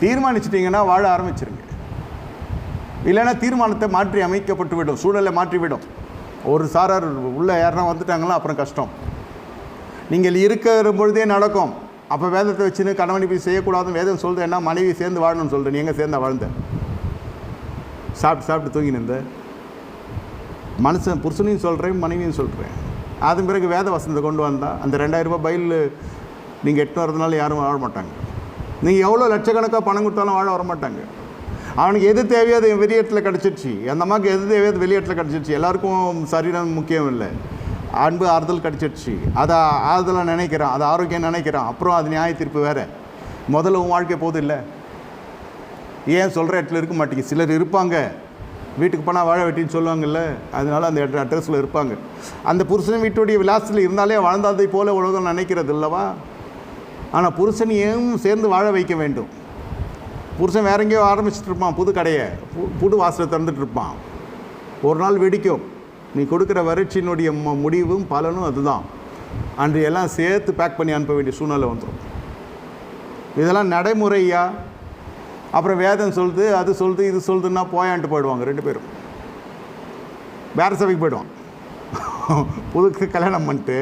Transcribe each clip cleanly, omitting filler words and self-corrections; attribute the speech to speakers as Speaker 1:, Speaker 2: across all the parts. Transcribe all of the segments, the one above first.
Speaker 1: தீர்மானிச்சிட்டிங்கன்னா வாழ ஆரம்பிச்சிருங்க. இல்லைன்னா தீர்மானத்தை மாற்றி அமைக்கப்பட்டு விடும், சூழலை மாற்றிவிடும். ஒரு சாரார் உள்ளே யாருன்னா வந்துட்டாங்கன்னா அப்புறம் கஷ்டம். நீங்கள் இருக்கிற பொழுதே நடக்கும். அப்போ வேதத்தை வச்சுன்னு கணவனை போய் செய்யக்கூடாதுன்னு வேதம் சொல்லுது. என்ன மனைவி சேர்ந்து வாழணும்னு சொல்கிறேன். நீ எங்கே சேர்ந்தா வாழ்ந்த? சாப்பிட்டு தூங்கி நின்ற மனுஷன் புருஷனையும் சொல்கிறேன், மனைவியும் சொல்கிறேன். அதன் பிறகு வேத வசனத்தை கொண்டு வந்தால் அந்த 2000 ரூபாய் பைல் நீங்கள் எட்டு வரதுனால யாரும் வாழ மாட்டாங்க. நீங்கள் எவ்வளோ லட்சக்கணக்காக பணம் கொடுத்தாலும் வாழ வரமாட்டாங்க. அவனுக்கு எது தேவையோ அது வெளியேட்டில் கிடச்சிருச்சு. அந்த அம்மாவுக்கு எது தேவையோ அது வெளியேட்டில் கிடச்சிருச்சு. எல்லாருக்கும் சரீரம் முக்கியம் இல்லை, அன்பு ஆறுதல் கிடச்சிருச்சு. அதை ஆறுதலாக நினைக்கிறான், அது ஆரோக்கியம் நினைக்கிறான். அப்புறம் அது நியாய தீர்ப்பு வேறு. முதல்ல உன் வாழ்க்கை போதும் இல்லை. ஏன் சொல்கிற இடத்துல இருக்க மாட்டேங்க. சிலர் இருப்பாங்க, வீட்டுக்கு போனால் வாழ வெட்டின்னு சொல்லுவாங்கல்ல, அதனால அந்த அட்ரஸில் இருப்பாங்க. அந்த புருஷன் வீட்டுடைய விலாசத்தில் இருந்தாலே வாழ்ந்தாதை போல உலகம் நினைக்கிறது இல்லவா? ஆனால் புருஷனையும் சேர்ந்து வாழ வைக்க வேண்டும். புருஷன் வேற எங்கேயோ ஆரம்பிச்சுட்டு இருப்பான், புது கடையை, புது வாசலை திறந்துட்டு இருப்பான். ஒரு நாள் வெடிக்கும். நீ கொடுக்குற வறட்சியினுடைய முடிவும் பலனும் அதுதான். அன்று எல்லாம் சேர்த்து பேக் பண்ணி அனுப்ப வேண்டிய சூழ்நிலை வந்துடும். இதெல்லாம் நடைமுறையா? அப்புறம் வேதம் சொல்லுது, அது சொல்லுது, இது சொல்லுதுன்னா போயான்ட்டு போயிடுவாங்க 2 பேரும். வேறு சபைக்கு போயிடுவான். புது கல்யாணம் பண்ணிட்டு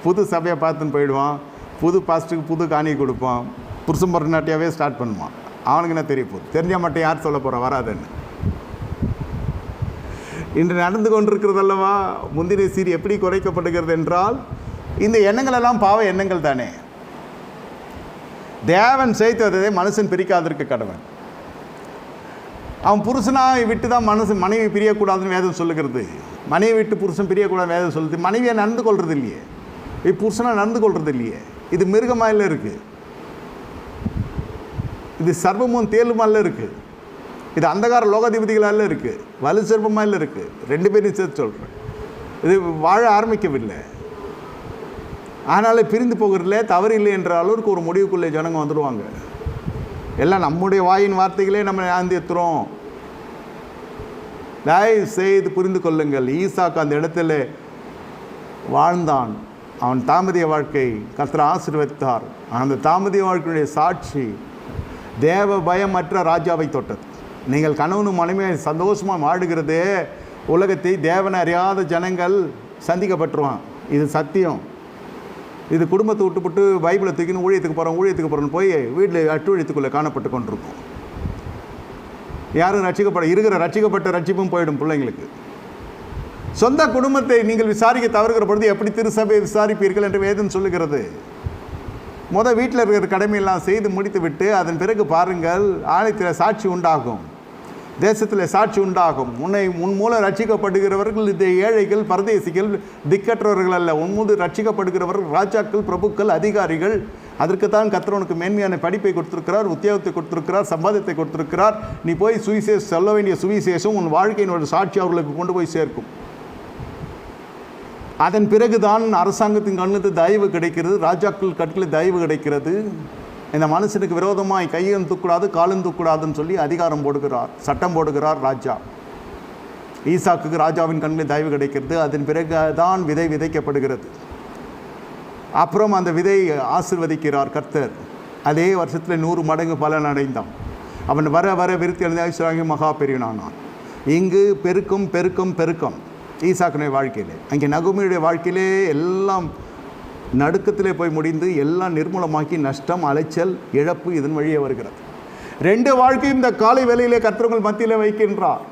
Speaker 1: புது சபையை பார்த்துன்னு போயிடுவான். புது பாஸ்ட்டுக்கு புது காணியை கொடுப்பான். புருஷன் பொருநாட்டியாவே ஸ்டார்ட் பண்ணுவான். அவனுக்கு என்ன தெரிய போகுது? தெரிஞ்சால் மட்டும் யார் சொல்ல போகிறா வராதுன்னு. இன்று நடந்து கொண்டிருக்கிறதல்லவா முந்தின சீர் எப்படி குறைக்கப்படுகிறது என்றால், இந்த எண்ணங்கள் எல்லாம் பாவ எண்ணங்கள் தானே. தேவன் செய்ததை மனுஷன் பிரிக்காதிருக்க கடவன். அவன் புருஷனாக விட்டு தான் மனைவி பிரியக்கூடாதுன்னு வேதம் சொல்லுகிறது. மனைவி விட்டு புருஷன் பிரியக்கூடாது வேதம் சொல்லுது. மனைவியை நடந்து கொள்வது இல்லையே, புருஷனாக நடந்து கொள்வது இல்லையே. இது மிருகமாயில் இருக்குது, இது சர்வமும் தேலுமாயில் இருக்குது, இது அந்தகார லோகாதிபதிகளால் இருக்குது, வலு சர்வமாயில் இருக்குது. 2 பேரையும் சேர்த்து சொல்கிறேன். இது வாழ ஆரம்பிக்கவில்லை. அதனால் பிரிந்து போகிறதுல தவறு இல்லை என்ற அளவுக்கு ஒரு முடிவுக்குள்ளே ஜனங்க வந்துடுவாங்க. எல்லாம் நம்முடைய வாயின் வார்த்தைகளே நம்ம ஆந்தியத்துறோம். தயவு செய்து புரிந்து கொள்ளுங்கள். ஈசாக்கு அந்த இடத்துல வாழ்ந்தான். அவன் தாமதிய வாழ்க்கை கர்த்தர் ஆசீர்வதித்தார். அந்த தாமதிய வாழ்க்கையுடைய சாட்சி தேவ பயமற்ற ராஜாவை தொட்டது. நீங்கள் கணவனும் மனைவியை சந்தோஷமாக வாடுகிறதே உலகத்தை தேவனை அறியாத ஜனங்கள் சந்திக்கப்பட்டுருவான். இது சத்தியம். இது குடும்பத்தை விட்டுப்பட்டு பைபிளை தூக்கின்னு ஊழியத்துக்கு போகிறோன்னு போய் வீட்டில் அட்டுழியத்துக்குள்ளே காணப்பட்டு கொண்டிருக்கும். யாரும் ரட்சிக்கப்பட்ட ரட்சிப்பும் போயிடும் பிள்ளைங்களுக்கு. சொந்த குடும்பத்தை நீங்கள் விசாரிக்க தவறுகிற பொழுது எப்படி திருசபையை விசாரிப்பீர்கள் என்று வேதம் சொல்லுகிறது. வீட்டில் இருக்கிற கடமையெல்லாம் செய்து முடித்து விட்டு அதன் பிறகு பாருங்கள், ஆலயத்தில் சாட்சி உண்டாகும், தேசத்தில் சாட்சி உண்டாகும். உன் மூலம் ரட்சிக்கப்படுகிறவர்கள் இந்த ஏழைகள், பரதேசிகள், திக்கற்றவர்கள் அல்ல. உன் மூலம் ரட்சிக்கப்படுகிறவர்கள் ராஜாக்கள், பிரபுக்கள், அதிகாரிகள். அதற்குத்தான் கர்த்தர் மேன்மையான படிப்பை கொடுத்திருக்கிறார், உத்தியோகத்தை கொடுத்திருக்கிறார், சம்பாதத்தை கொடுத்திருக்கிறார். நீ போய் சுவிசேஷம் சொல்ல வேண்டிய சுவிசேஷம் உன் வாழ்க்கையினோட சாட்சி அவர்களுக்கு கொண்டு போய் சேர்க்கும். அதன் பிறகுதான் அரசாங்கத்தின் கண்ணுக்கு தயவு கிடைக்கிறது, ராஜாக்கள் கட்டில் தயவு கிடைக்கிறது. இந்த மனுஷனுக்கு விரோதமாய் கையும் தூக்கூடாது, காலும் தூக்கூடாதுன்னு சொல்லி அதிகாரம் போடுகிறார், சட்டம் போடுகிறார் ராஜா. ஈசாக்குக்கு ராஜாவின் கண்ணில் தயவு கிடைக்கிறது. அதன் பிறகு தான் விதை விதைக்கப்படுகிறது. அப்புறம் அந்த விதை ஆசீர்வதிக்கிறார் கர்த்தர். அதே வருஷத்தில் 100 மடங்கு பலன் அடைந்தான். அவன் வர வர விருத்தி அடைந்தாய் மகா பெரியனானான். இங்கு பெருக்கம் பெருக்கம் பெருக்கம் ஈசாக்குடைய வாழ்க்கையிலே. அங்கே நகோமியுடைய வாழ்க்கையிலே எல்லாம் நடுக்கத்திலே போய் முடிந்து எல்லாம் நிர்மூலமாக்கி நஷ்டம், அலைச்சல், இழப்பு இதன் வழியே வருகிறது. 2 வாழ்க்கையும் இந்த காலை வேளையிலே கர்த்தர் மத்தியிலே வைக்கின்றார்.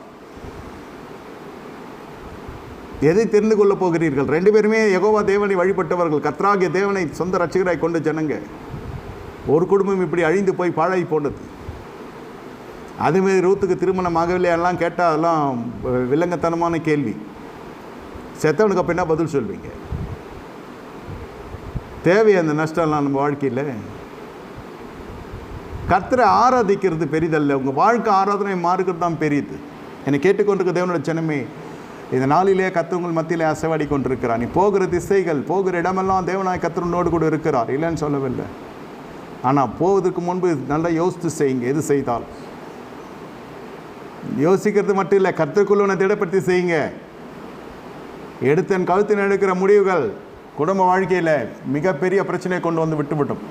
Speaker 1: எதை தெரிந்து கொள்ளப் போகிறீர்கள்? 2 பேருமே யெகோவா தேவனை வழிபட்டவர்கள், கர்த்தராகிய தேவனை சொந்த ரட்சகராய் கொண்ட ஜனங்க. ஒரு குடும்பம் இப்படி அழிந்து போய் பாழாய் போனது. அதுமாரி ரூத்துக்கு திருமணம் ஆகவில்லை எல்லாம் கேட்டால் அதெல்லாம் வில்லங்கத்தனமான கேள்வி. செத்தவனுக்கு அப்போ என்ன பதில் சொல்வீங்க? தேவை அந்த நஷ்டம்லாம் நம்ம வாழ்க்கையில். கர்த்தரை ஆராதிக்கிறது பெரிதல்ல, உங்கள் வாழ்க்கை ஆராதனை மாறுகிறது தான் பெரியது. என்னை கேட்டுக்கொண்டிருக்க தேவனோட ஜனமே, இந்த நாளிலே கர்த்தர் உங்கள் மத்தியிலே அசைவாடி கொண்டிருக்கிறார். நீ போகிற திசைகள், போகிற இடமெல்லாம் தேவனாய் கர்த்தர் உன்னோடு கூட இருக்கிறார், இல்லைன்னு சொல்லவில்லை. ஆனால் போவதற்கு முன்பு நல்லா யோசித்து செய்யுங்க. எது செய்தால் யோசிக்கிறது மட்டும் இல்லை, கர்த்தருக்குள்ள உன்னை திடப்படுத்தி செய்யுங்க. எடுத்தன் கழுத்தின் எடுக்கிற முடிவுகள் குடும்ப வாழ்க்கையில் மிகப்பெரிய பிரச்சனையை கொண்டு வந்து விட்டுவிட்டோம்.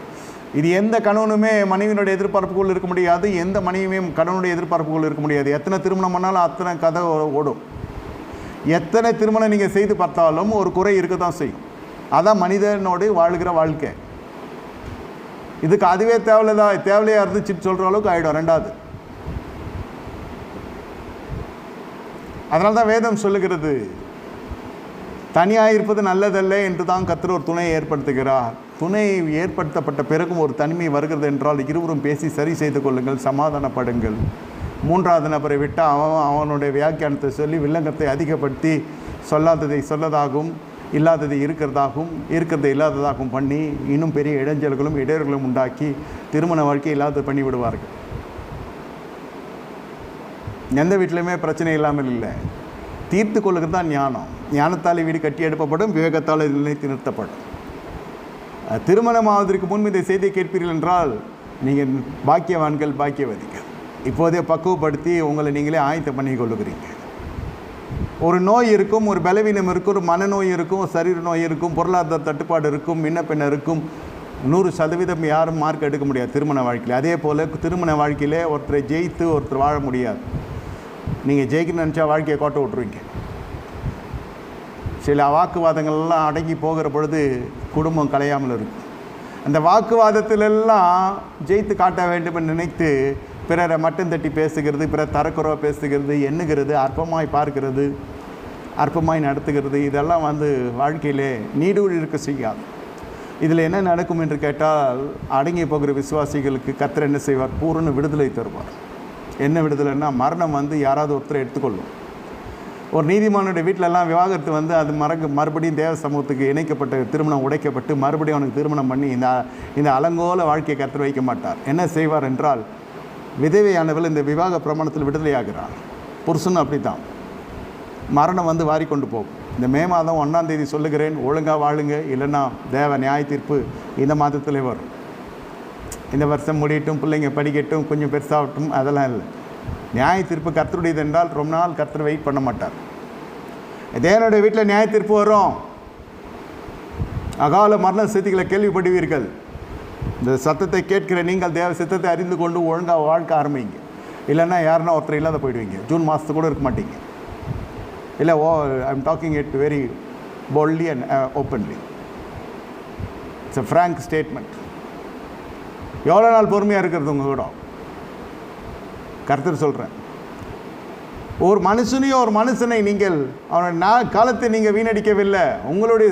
Speaker 1: இது எந்த கணவனுமே மனைவியினுடைய எதிர்பார்ப்புக்குள் இருக்க முடியாது, எந்த மனைவியும் கணவனுடைய எதிர்பார்ப்புக்குள் இருக்க முடியாது. எத்தனை திருமணம் பண்ணாலும் அத்தனை கதை ஓடும். எத்தனை திருமணம் நீங்கள் செய்து பார்த்தாலும் ஒரு குறை இருக்க தான் செய்யும். அதான் மனிதனோடு வாழ்கிற வாழ்க்கை. இதுக்கு அதுவே தேவையா இருந்துச்சுன்னு சொல்கிற அளவுக்கு ஆகிடும். ரெண்டாவது, அதனால தான் வேதம் சொல்லுகிறது, தனியாக இருப்பது நல்லதல்ல என்று தான் கர்த்தர் ஒரு துணையை ஏற்படுத்துகிறார். துணை ஏற்படுத்தப்பட்ட பிறகும் ஒரு தனிமை வருகிறது என்றால் இருவரும் பேசி சரி செய்து கொள்ளுங்கள், சமாதானப்படுங்கள். மூன்றாவது நபரை விட்டு அவனுடைய வியாக்கியானத்தை சொல்லி வில்லங்கத்தை அதிகப்படுத்தி சொல்லாததை சொல்லதாகவும் இல்லாததை இருக்கிறதாகவும் இருக்கிறதை இல்லாததாகவும் பண்ணி இன்னும் பெரிய இடைஞ்சல்களும் இடையர்களும் உண்டாக்கி திருமண வாழ்க்கை இல்லாத பண்ணி விடுவார்கள். எந்த வீட்டிலையுமே பிரச்சனை இல்லாமல் இல்லை. தீர்த்து கொள்ளுகிறது தான் ஞானம். ஞானத்தால் வீடு கட்டி எழுப்பப்படும், விவேகத்தால் நிலைத்து நிறுத்தப்படும். திருமணம் ஆவதற்கு முன் இந்த செய்தியை கேட்பீர்கள் என்றால் நீங்கள் பாக்கியவான்கள், பாக்கியவதிகள். இப்போதே பக்குவப்படுத்தி உங்களை நீங்களே ஆயத்தம் பண்ணி கொள்ளுகிறீங்க. ஒரு நோய் இருக்கும், ஒரு பலவீனம் இருக்கும், ஒரு மனநோய் இருக்கும், சரீர நோய் இருக்கும், பொருளாதார தட்டுப்பாடு இருக்கும், முன்ன இருக்கும். 100% யாரும் மார்க் எடுக்க முடியாது திருமண வாழ்க்கையில். அதே போல் திருமண வாழ்க்கையிலே ஒருத்தரை ஜெயித்து ஒருத்தர் வாழ முடியாது. நீங்கள் ஜெயிக்கணும்னு நினச்சா வாழ்க்கையை கோட்டை விட்ருவீங்க. சில வாக்குவாதங்கள்லாம் அடங்கி போகிற பொழுது குடும்பம் கலையாமல் இருக்கும். அந்த வாக்குவாதத்திலெல்லாம் ஜெயித்து காட்ட வேண்டும் என்று நினைத்து பிறரை மட்டும் தட்டி பேசுகிறது, பிறர் தரக்குறவாக பேசுகிறது, எண்ணுகிறது, அற்பமாய் பார்க்கிறது, அற்பமாய் நடத்துகிறது, இதெல்லாம் வாழ்க்கையிலே நீடூழி இருக்க செய்யாது. இதில் என்ன நடக்கும் என்று கேட்டால், அடங்கி போகிற விசுவாசிகளுக்கு கர்த்தர் என்ன செய்வார்? பூரண விடுதலை தருவார். என்ன விடுதலைன்னா, மரணம் யாராவது ஒருத்தரை எடுத்துக்கொள்ளும். ஒரு நீதிமானுடைய வீட்டிலெல்லாம் விவாகரத்து அது மறுபடியும் தேவ சமூகத்துக்கு இணைக்கப்பட்ட திருமணம் உடைக்கப்பட்டு மறுபடியும் அவனுக்கு திருமணம் பண்ணி இந்த அலங்கோல வாழ்க்கையை கர்த்தர் வைக்க மாட்டார். என்ன செய்வார் என்றால், விதவையானவள் இந்த விவாக பிரமாணத்தில் விடுதலையாகிறார். புருஷனும் அப்படி தான். மரணம் வாரி கொண்டு போகும். இந்த மே மாதம் 1ஆம் தேதி சொல்லுகிறேன், ஒழுங்காக வாழுங்க, இல்லைன்னா தேவ நியாய தீர்ப்பு இந்த மாதத்திலே வரும். இந்த வருஷம் முடியட்டும், பிள்ளைங்க படிக்கட்டும், கொஞ்சம் பெருசாகட்டும், அதெல்லாம் இல்லை. நியாய தீர்ப்பு கர்த்தருடையது என்றால் ரொம்ப நாள் கர்த்தர் வெயிட் பண்ண மாட்டார். தேவனுடைய வீட்டில் நியாய தீர்ப்பு வரும். அகால மரண செய்திகளை கேள்விப்படுவீர்கள். இந்த சத்தத்தை கேட்கிற நீங்கள் தேவ சித்தத்தை அறிந்து கொண்டு ஒழுங்காக வாழ்க்கை ஆரம்பிங்க. இல்லைன்னா யாருன்னா ஒருத்தர் இல்லாத போயிடுவீங்க. ஜூன் மாதத்துக்கு கூட இருக்க மாட்டீங்க. இல்லை, I'm talking it very boldly and openly. It's a frank statement. எவ்வளோ நாள் பொறுமையாக இருக்கிறது உங்கள் கூட? கர்த்தர் சொல்கிறேன், ஒரு மனுஷனை நீங்கள் அவனுடைய காலத்தை நீங்கள் வீணடிக்கவில்லை, உங்களுடைய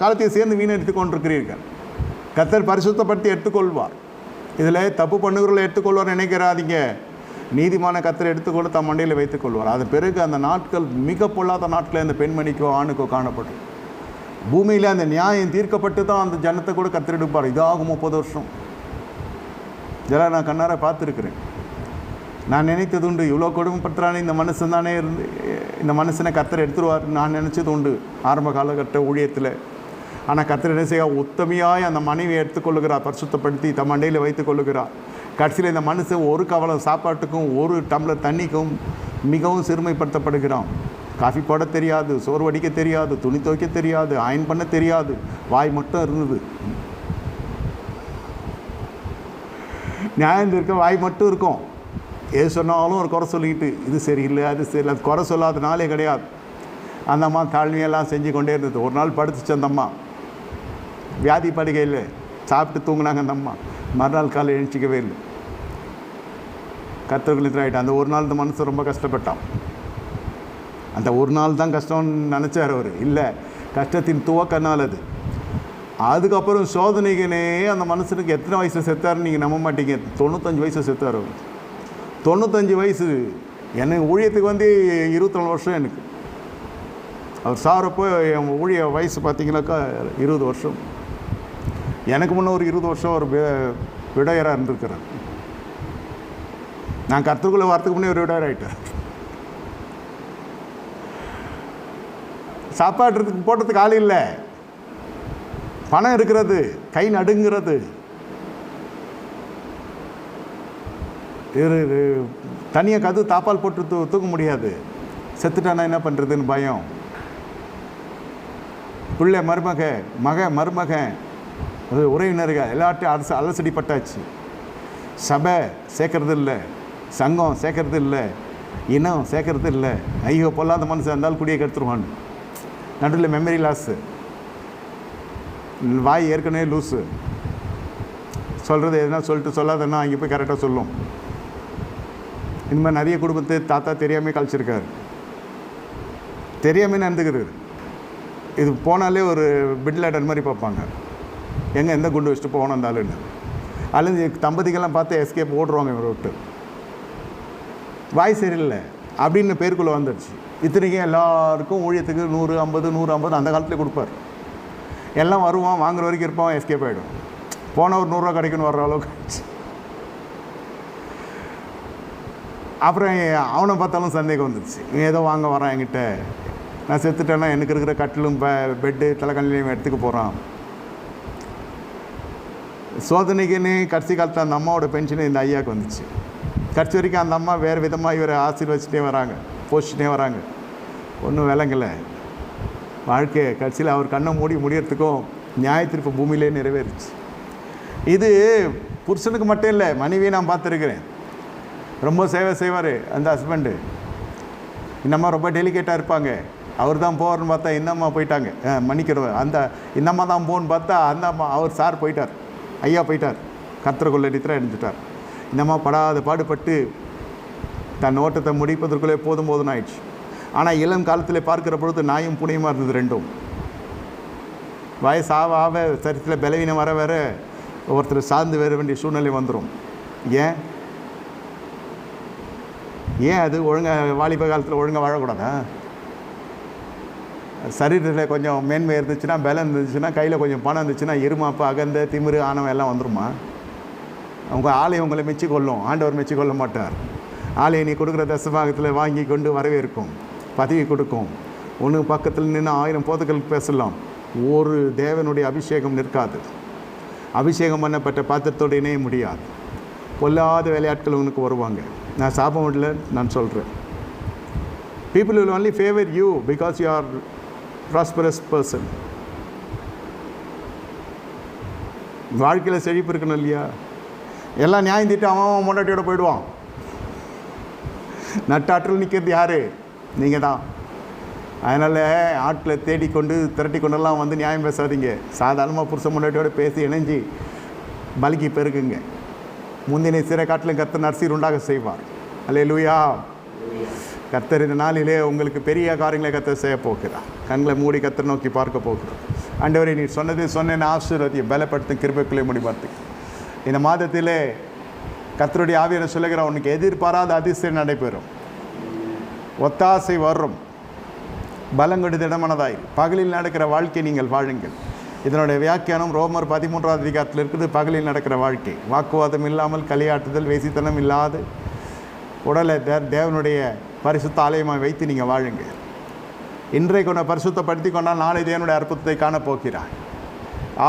Speaker 1: காலத்தை சேர்ந்து வீணடித்து கொண்டிருக்கிறீர்கள். கர்த்தர் பரிசுத்தப்படுத்தி எடுத்துக்கொள்வார். இதில் தப்பு பண்ணுகிறவர்களை எடுத்துக்கொள்வார் நினைக்கிறாதீங்க. நீதிமான கர்த்தர் எடுத்துக்கொண்டு தம் மண்டையில் வைத்துக்கொள்வார். அது பிறகு அந்த நாட்கள் மிக பொல்லாத நாட்களில் அந்த பெண்மணிக்கோ ஆணுக்கோ காணப்படும். பூமியில் அந்த நியாயம் தீர்க்கப்பட்டு தான் அந்த ஜனத்தை கூட கர்த்தர் எடுப்பார். இதாகும் 30 வருஷம். இதெல்லாம் நான் கண்ணார பார்த்துருக்குறேன். நான் நினைத்தது உண்டு, இவ்வளோ கொடுமைப்படுத்துகிறானே இந்த மனுஷன் தானே இந்த மனுஷனை கர்த்தர் எடுத்துருவார் நான் நினச்சது உண்டு ஆரம்ப காலகட்ட ஊழியத்தில். ஆனால் கர்த்தர் என்ன செய்ய, உத்தமையாய் அந்த மனைவியை எடுத்துக்கொள்ளுகிறார், பரிசுத்தப்படுத்தி தம் மண்டையில் வைத்து கொள்ளுகிறார். கடைசியில் இந்த மனுஷன் ஒரு கவலம் சாப்பாட்டுக்கும் ஒரு டம்ளர் தண்ணிக்கும் மிகவும் சிறுமைப்படுத்தப்படுகிறான். காஃபி போட தெரியாது, சோறு வடிக்க தெரியாது, துணி துவைக்க தெரியாது, அயன் பண்ண தெரியாது, வாய் மட்டும் இருந்தது. நியாயம் இருக்க வாய் மட்டும் இருக்கும். எது சொன்னாலும் ஒரு குறை சொல்லிக்கிட்டு, இது சரியில்லை அது சரியில்லை, அது குறை சொல்லாத நாளே கிடையாது. அந்த அம்மா தாழ்மையெல்லாம் செஞ்சு கொண்டே இருந்தது. ஒரு நாள் படுத்துச்சு அந்த அம்மா, வியாதி படுகையில் சாப்பிட்டு தூங்கினாங்க அந்த அம்மா. மறுநாள் காலை எழுச்சிக்கவே இல்லை. கர்த்தர்களுக்கு ஆகிட்டு அந்த ஒரு நாள் இந்த மனசு ரொம்ப கஷ்டப்பட்டான். அந்த ஒரு நாள் தான் கஷ்டம்னு நினச்சார் அவர். இல்லை, கஷ்டத்தின் துவக்க நாள் அது. அதுக்கப்புறம் சோதனைகளே அந்த மனுஷனுக்கு எத்தனை வயசு செத்தாருன்னு நீங்கள் நம்ப மாட்டீங்க. 95 வயசு செத்தார் அவர். 95 வயசு. எனக்கு ஊழியத்துக்கு 24 வருஷம் எனக்கு. அவர் சாகிறப்போ என் ஊழிய வயசு பார்த்தீங்கன்னாக்கா 20 வருஷம். எனக்கு முன்னே ஒரு 20 வருஷம் ஒரு விடையராக இருந்திருக்கிறார். நான் கர்த்தருக்குள்ளே வரத்துக்கு முன்னே ஒரு விடையர் ஆகிட்டார். சாப்பாடுறதுக்கு போட்டதுக்கு ஆள் இல்லை, பணம் இருக்கிறது, கை நடுங்கிறது, தனியாக கது தாப்பால் போட்டு தூக்க முடியாது. செத்துட்டானா என்ன பண்ணுறதுன்னு பயம். பிள்ளை மருமகன் உறவினர்கள் எல்லாத்தையும் அலசடி பட்டாச்சு. சபை சேர்க்கறது இல்லை, சங்கம் சேர்க்கறது இல்லை, இனம் சேர்க்கறது இல்லை. ஐயோ பொல்லாத மனுஷன் இருந்தாலும் குடியை கெடுத்துருவான்னு. நடுவில் மெமரி லாஸு, வாய் ஏற்கனவே லூஸு, சொல்கிறது எதுனா சொல்லிட்டு சொல்லாதன்னா அங்கே போய் கரெக்டாக சொல்லும். இனிமேல் நிறைய குடும்பத்தை தாத்தா தெரியாமல் கழிச்சிருக்காரு, தெரியாமல் நடந்துக்கிறது. இது போனாலே ஒரு பிட்லாடர் மாதிரி பார்ப்பாங்க, எங்கே எந்த குண்டு வச்சுட்டு போகணும் இருந்தாலுன்னு. அதுலேருந்து தம்பதிகள்லாம் பார்த்து எஸ்கேப் ஓடுருவாங்க இவரை விட்டு. வாய் சரியில்லை அப்படின்னு பேருக்குள்ளே வந்துடுச்சு. இத்தனைக்கும் எல்லாருக்கும் ஊழியத்துக்கு 150 அந்த காலத்தில் கொடுப்பார். எல்லாம் வருவான், வாங்குற வரைக்கும் இருப்பான், எஸ்கேப் ஆகிடும். போனால் ஒரு 100 ரூபா கிடைக்குன்னு வர்ற அளவுக்கு ஆயிடுச்சு. அப்புறம் அவனை பார்த்தாலும் சந்தேகம் வந்துடுச்சு, இவன் ஏதோ வாங்க வரான் என்கிட்ட, நான் செத்துட்டேன்னா எனக்கு இருக்கிற கட்டிலும் பெட்டு தலைக்கண்ணிலையும் எடுத்துக்க போகிறான். சோதனைக்குன்னு கடைசி காலத்தில் அந்த அம்மாவோட பென்ஷனு இந்த ஐயாவுக்கு வந்துச்சு. கடைசி வரைக்கும் அந்த அம்மா வேறு விதமாக இவரை ஆசீர்வச்சிட்டே வராங்க, போஷிட்டே வராங்க. ஒன்றும் விளங்கலை வாழ்க்கை. கடைசியில் அவர் கண்ணை முடியறதுக்கும் நியாயத்தீர்ப்பு பூமியிலே நிறைவேறிச்சு. இது புருஷனுக்கு மட்டும் இல்லை, மனைவியை நான் பார்த்துருக்கிறேன். ரொம்ப சேவை செய்வார் அந்த ஹஸ்பண்டு. இந்தம்மா ரொம்ப டெலிகேட்டாக இருப்பாங்க. அவர் தான் போவார்னு பார்த்தா இந்த அம்மா போயிட்டாங்க, மன்னிக்கிறவர் அந்த இந்த அம்மா தான் போன்னு பார்த்தா அந்த அம்மா அவர் சார் போயிட்டார், ஐயா போயிட்டார், கர்த்தரை நித்திரை அடைஞ்சிட்டார். இந்த அம்மா படாத பாடுபட்டு தன் ஓட்டத்தை முடிப்பதற்குள்ளே போதும்னு ஆயிடுச்சு. ஆனால் இளம் காலத்தில் பார்க்குற பொழுது நாயும் புனையுமா இருந்தது ரெண்டும். வயசு ஆக ஆக சரித்தில் பலவீனம் வர வேற ஒருத்தர் சார்ந்து வேற வேண்டிய சூழ்நிலை வந்துடும். ஏன் அது ஒழுங்காக வாலிப காலத்தில் ஒழுங்காக வாழக்கூடாதா? சரீரத்தில் கொஞ்சம் மேன்மை இருந்துச்சுன்னா, பலம் இருந்துச்சுன்னா, கையில் கொஞ்சம் பணம் இருந்துச்சுன்னா, இருமாப்பு அகந்த திமிரு ஆணவம் எல்லாம் வந்துருமா? அவங்க ஆலயம் உங்களை மெச்சிக்கொள்ளும், ஆண்டவர் மெச்சிக்கொள்ள மாட்டார். ஆலயம் நீ கொடுக்குற தசபாகத்தில் வாங்கி கொண்டு வரவேற்கும், பதவி கொடுக்கும். ஒன்று பக்கத்தில் நின்று 1000 போதுகளுக்கு பேசலாம், ஒரு தேவனுடைய அபிஷேகம் நிற்காது. அபிஷேகம் பண்ணப்பட்ட பாத்திரத்தோடு இணைய முடியாது. பொல்லாத விளையாட்கள் உனக்கு வருவாங்க. நான் சாபம் இல்லை, நான் சொல்கிறேன். people will only favor you because you are prosperous person. வாழ்க்கையில் செழிப்பு இருக்கணும் இல்லையா? எல்லாம் நியாயம் திட்டு அவன் முன்னாடியோட போயிடுவான். நட்டாற்றில் நிற்கிறது யார்? நீங்கள் தான். அதனால் ஆட்களை தேடிக்கொண்டு திரட்டி கொண்டெல்லாம் வந்து நியாயம் பேசாதீங்க. சாதாரணமாக புருஷன் முன்னாடியோட பேசி இணைஞ்சி பலிக்கு பெருக்குங்க. முந்தினை சிறை காட்டிலும் கர்த்தர் நற்சீர் உண்டாக செய்வார். அல்லேலூயா. கர்த்தர் இந்த நாளிலே உங்களுக்கு பெரிய காரியங்களை கர்த்தர் செய்ய போகிறார். கண்களை மூடி கர்த்தர் நோக்கி பார்க்க போகிறார். ஆண்டவரே, நீ சொன்னேன் ஆசீர்வதியை பலப்படுத்தும், கிருபைக்குள்ளே முடிபார்த்து. இந்த மாதத்திலே கர்த்தருடைய ஆவியானவர் சொல்லுகிற உனக்கு எதிர்பாராத அதிசயம் நடைபெறும், ஒத்தாசை வரும், பலங்கொடு திடமனதாய் பகலில் நடக்கிற வாழ்க்கை நீங்கள் வாழுங்கள். இதனுடைய வியாக்கியானம் ரோமர் 13ஆம் அதிகாரத்தில் இருக்குது. பகலில் நடக்கிற வாழ்க்கை, வாக்குவாதம் இல்லாமல், களியாட்டுதல், வேசித்தனம் இல்லாது, உடலை தேவனுடைய பரிசுத்த ஆலயமாக வைத்து நீங்கள் வாழுங்க. இன்றைக்கு உன்னை பரிசுத்தப்படுத்தி கொண்டால் நாளை தேவனுடைய அற்புதத்தை காணப்போகிறாய்.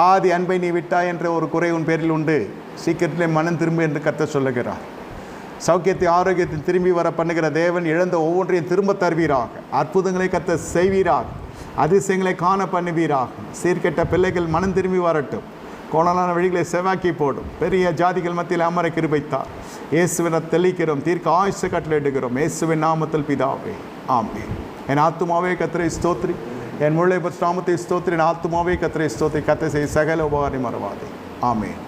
Speaker 1: ஆதி அன்பை நீ விட்டாய் என்ற ஒரு குறை உன் பேரில் உண்டு, சீக்கிரத்திலே மனம் திரும்பு என்று கர்த்தர் சொல்லுகிறார். சௌக்கியத்தை ஆரோக்கியத்தை திரும்பி வர பண்ணுகிற தேவன் இழந்த ஒவ்வொன்றையும் திரும்ப தருவீராக. அற்புதங்களை கர்த்தர் செய்வீராக. அதிசயங்களை காண பண்ணுவீராக. சீர்கெட்ட பிள்ளைகள் மனம் திரும்பி வரட்டும். கோணலான வழிகளை செவாக்கி போடும். பெரிய ஜாதிகள் மத்தியில் அமர கிருபைத்தார். இயேசுவினை தெளிக்கிறோம், தீர்க்க ஆயுச கட்டளையிடுகிறோம். இயேசுவின் நாமத்தில் பிதாவே, ஆமென். என் ஆத்துமாவே கர்த்தரை ஸ்தோத்திரி, என் முழு நாமத்தை ஸ்தோத்திரி. என் ஆத்துமாவே கர்த்தரை ஸ்தோத்திரி. கர்த்தர் செய்ய சகல உபகாரம் மறவாதே. ஆமென்.